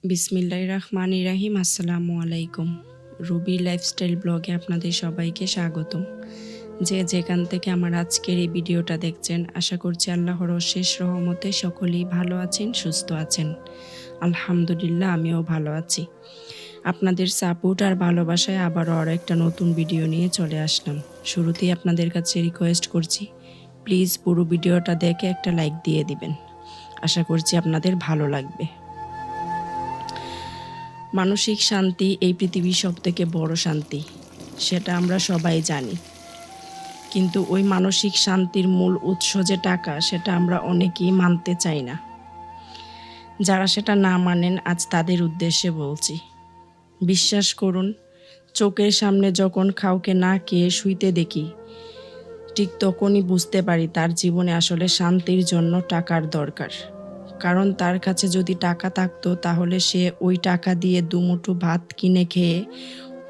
বিসমিল্লাহির রহমানির রহিম। আসসালামু আলাইকুম। রুবি লাইফস্টাইল ব্লগে আপনাদের সবাইকে স্বাগতম। যে যেখান থেকে আমার আজকের এই ভিডিওটা দেখছেন, আশা করছি আল্লাহর অশেষ রহমতে সকলেই ভালো আছেন, সুস্থ আছেন। আলহামদুলিল্লাহ, আমিও ভালো আছি। আপনাদের সাপোর্ট আর ভালোবাসায় আবারও আরও একটা নতুন ভিডিও নিয়ে চলে আসলাম। শুরুতেই আপনাদের কাছে রিকোয়েস্ট করছি, প্লিজ পুরো ভিডিওটা দেখে একটা লাইক দিয়ে দিবেন। আশা করছি আপনাদের ভালো লাগবে। মানসিক শান্তি এই পৃথিবীর সবথেকে বড় শান্তি, সেটা আমরা সবাই জানি। কিন্তু ওই মানসিক শান্তির মূল উৎস যে টাকা, সেটা আমরা অনেকেই মানতে চাই না। যারা সেটা না মানেন, আজ তাদের উদ্দেশ্যে বলছি। বিশ্বাস করুন, চোখের সামনে যখন কাউকে না খেয়ে শুইতে দেখি, ঠিক তখনই বুঝতে পারি তার জীবনে আসলে শান্তির জন্য টাকার দরকার। কারণ তার কাছে যদি টাকা থাকতো, তাহলে সে ওই টাকা দিয়ে দুমুঠো ভাত কিনে খেয়ে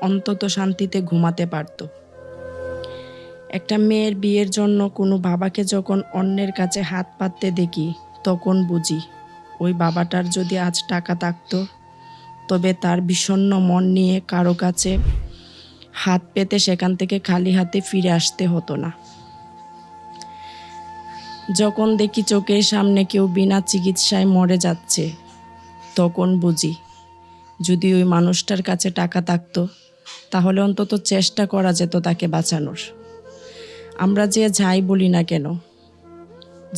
অন্তত শান্তিতে ঘুমাতে পারত। একটা মেয়ের বিয়ের জন্য কোনো বাবাকে যখন অন্যের কাছে হাত পাততে দেখি, তখন বুঝি ওই বাবাটার যদি আজ টাকা থাকতো, তবে তার বিষণ্ণ মন নিয়ে কারো কাছে হাত পেতে সেখান থেকে খালি হাতে ফিরে আসতে হতো না। যখন দেখি চোখের সামনে কেউ বিনা চিকিৎসায় মরে যাচ্ছে, তখন বুঝি যদি ওই মানুষটার কাছে টাকা থাকতো, তাহলে অন্তত চেষ্টা করা যেত তাকে বাঁচানোর। আমরা যে যাই বলি না কেন,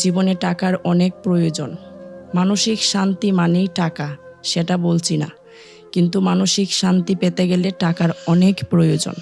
জীবনে টাকার অনেক প্রয়োজন। মানসিক শান্তি মানেই টাকা, সেটা বলছি না, কিন্তু মানসিক শান্তি পেতে গেলে টাকার অনেক প্রয়োজন।